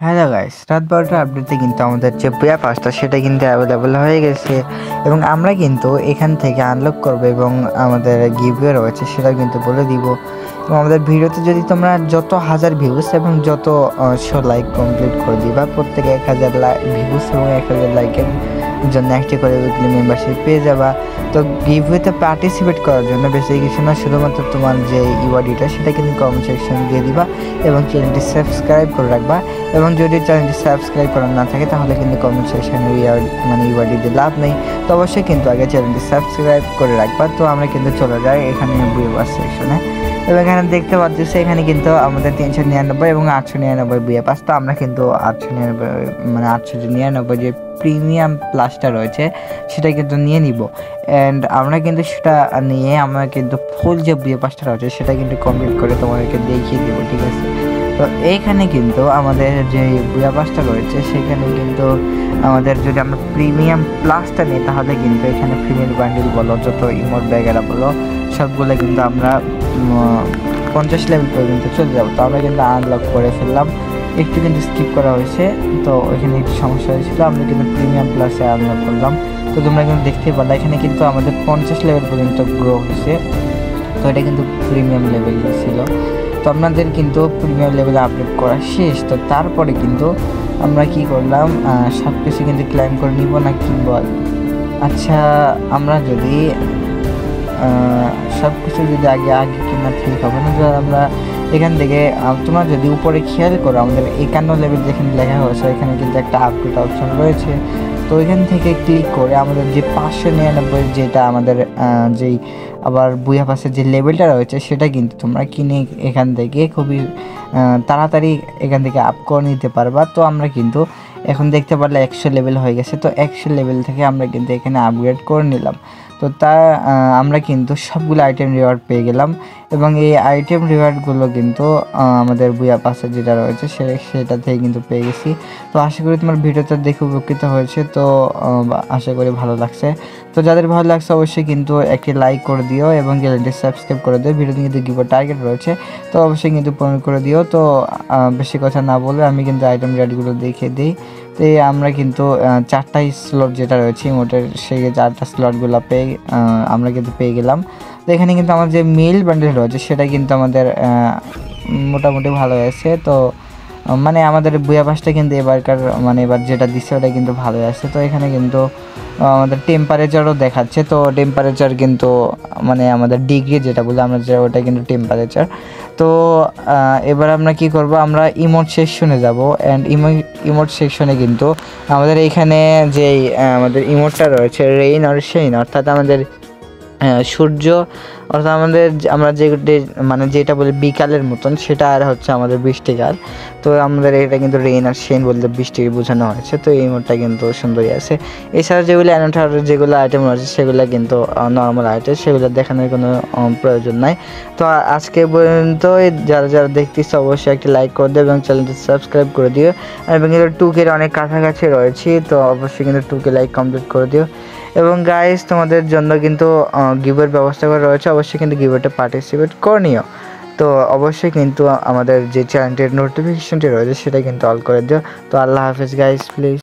Hello guys, রাত 12টার আপডেটে কিন্তু আমাদের যে বুয়া পাসটা সেটা কিন্তু অ্যাভেলেবল হয়ে গেছে এবং আমরা কিন্তু এখান থেকে আনলক করবো এবং আমাদের গিভওয়ে রয়েছে সেটা কিন্তু বলে দিব। এবং আমাদের ভিডিওতে যদি তোমরা যত হাজার ভিউজ এবং যত লাইক কমপ্লিট করে দিবা, প্রত্যেকে 1000 ভিউজ এবং 1000 লাইকের জন্য একটি করে উইকলি মেম্বারশিপ পেয়ে যাবা। তো গিভওয়েতে পার্টিসিপেট করার জন্য বেশি কিছু না, শুধুমাত্র তোমার যে ইউআইডিটা সেটা কিন্তু কমেন্ট সেকশনে দিয়ে দিবা এবং চ্যানেলটি সাবস্ক্রাইব করে রাখবা। এবং যদি চ্যানেলটি সাবস্ক্রাইব করা না থাকে তাহলে কিন্তু কমেন্ট সেকশনে ইউআইডি দিয়ে লাভ নেই। তো অবশ্যই কিন্তু আগে চ্যানেলটি সাবস্ক্রাইব করে রাখবা। তো আমরা কিন্তু চলে যাই এখানে বুয়া সেকশনে এবং এখানে দেখতে পাচ্ছি এখানে কিন্তু আমাদের 399 এবং 899 বুয়া পাস। তো আমরা কিন্তু 899 যে প্রিমিয়াম প্লাসটা রয়েছে সেটা কিন্তু নিয়ে নিব অ্যান্ড আমরা কিন্তু সেটা নিয়ে আমরা কিন্তু ফুল যে বুয়া পাসটা রয়েছে সেটা কিন্তু কমপ্লিট করে তোমাদেরকে দেখিয়ে দেবো, ঠিক আছে? তো এইখানে কিন্তু আমাদের যে বুয়া পাসটা রয়েছে সেখানে কিন্তু আমাদের যদি আমরা প্রিমিয়াম প্লাসটা নিই তাহলে কিন্তু এখানে ফিমেল বান্ডিল বলো, যত ইমোট ব্যাগেরা বলো, সবগুলো কিন্তু আমরা 50 লেভেল পর্যন্ত চলে যাবো। তো আমরা কিন্তু আনলক করে ফেললাম, একটু কিন্তু স্কিপ করা হয়েছে, তো ওইখানে একটু সমস্যা হয়েছিল। আমরা কিন্তু প্রিমিয়াম প্লাসে আনলক করলাম। তো তোমরা কিন্তু দেখতেই পারলে এখানে কিন্তু আমাদের 50 লেভেল পর্যন্ত গ্রো হয়েছে। তো এটা কিন্তু প্রিমিয়াম লেভেল ছিল। তো আপনাদের কিন্তু প্রিমিয়াম লেভেলে আপডেট করা শেষ। তো তারপরে কিন্তু আমরা কি করলাম, সব কিছু কিন্তু ক্লাইম করে নিব না কিনবো। আচ্ছা, আমরা যদি সব কিছু যদি আগে কিনা ঠিক হবে না। আমরা এখান থেকে তোমরা যদি উপরে খেয়াল করো আমাদের 51 লেভেল যেখানে লেখা হয়েছে এখানে কিন্তু একটা আপডেট অপশন রয়েছে। তো এখান থেকে ক্লিক করে আমাদের যে 599 যেটা আমাদের যেই আবার বুয়া পাসের যে লেভেলটা রয়েছে সেটা কিন্তু তোমরা কিনে এখান থেকে খুবই তাড়াতাড়ি এখান থেকে আপ করে নিতে পারবা। তো আমরা কিন্তু এখন দেখতে পারলে 100 লেভেল হয়ে গেছে। তো 100 লেভেল থেকে আমরা কিন্তু এখানে আপগ্রেড করে নিলাম। তো আমরা কিন্তু সবগুলো আইটেম রিওয়ার্ড পেয়ে গেলাম এবং এই আইটেম রিওয়ার্ডগুলো কিন্তু আমাদের বুয়া পাসে যেটা রয়েছে সেটা থেকে কিন্তু পেয়ে গেছি। তো আশা করি তোমার ভিডিওটা দেখে উপকৃত হয়েছে। তো আশা করি ভালো লাগছে। তো যাদের ভালো লাগছে অবশ্যই কিন্তু একটি লাইক করে দিও এবং চ্যানেলটি সাবস্ক্রাইব করে দিও। ভিডিওতে কিন্তু গিভওয়ে টার্গেট রয়েছে, তো অবশ্যই কিন্তু পূরণ করে দিও। তো বেশি কথা না বলে আমি কিন্তু আইটেম রিওয়ার্ডগুলো দেখিয়ে দিই। তো আমরা কিন্তু 4টা স্লট যেটা রয়েছে ইমোটের সেই 4টা স্লটগুলো আমরা কিন্তু পেয়ে গেলাম। তো এখানে কিন্তু আমার যে মেল বান্ডেল রয়েছে সেটা কিন্তু আমাদের মোটামুটি ভালো হয়েছে। তো মানে আমাদের বুয়া পাসটা কিন্তু এবারকার এবার যেটা দিচ্ছে ওটা কিন্তু ভালো আছে। তো এখানে কিন্তু আমাদের টেম্পারেচারও দেখাচ্ছে। তো টেম্পারেচার কিন্তু আমাদের ডিগ্রি যেটা বলি আমরা ওটা কিন্তু টেম্পারেচার। তো এবার আমরা কি করব, আমরা ইমোট সেকশনে যাব অ্যান্ড ইমোট সেকশনে কিন্তু আমাদের এইখানে যেই আমাদের ইমোটটা রয়েছে রেইন আর শেইন, অর্থাৎ আমাদের সূর্য, অর্থাৎ আমরা যেটা বলি বিকালের মতন, সেটা আর হচ্ছে আমাদের বৃষ্টিকাল। তো আমাদের এটা কিন্তু রেইন আর শেন বলতে বৃষ্টিকে বোঝানো হয়েছে। তো এই মোডটা কিন্তু সুন্দরই আছে। এছাড়া যেগুলো আইটেম রয়েছে সেগুলো কিন্তু নর্মাল আইটেম, সেগুলো দেখানোর কোনো প্রয়োজন নাই। তো আজকে পর্যন্ত যারা দেখতেছে অবশ্যই একটি লাইক করে দিও এবং চ্যানেলটি সাবস্ক্রাইব করে দিও এবং কিন্তু 2K অনেক কাছাকাছি রয়েছি। তো অবশ্যই কিন্তু 2K লাইক কমপ্লিট করে দিও। এবং গাইস তোমাদের জন্য কিন্তু গিভওয়ের ব্যবস্থা করা রয়েছে, অবশ্যই কিন্তু গিভওয়েতে পার্টিসিপেট করে নিও। তো অবশ্যই কিন্তু আমাদের যে চ্যানেলটির নোটিফিকেশনটি রয়েছে সেটা কিন্তু অল করে দিও। তো আল্লাহ হাফেজ গাইস, প্লিজ।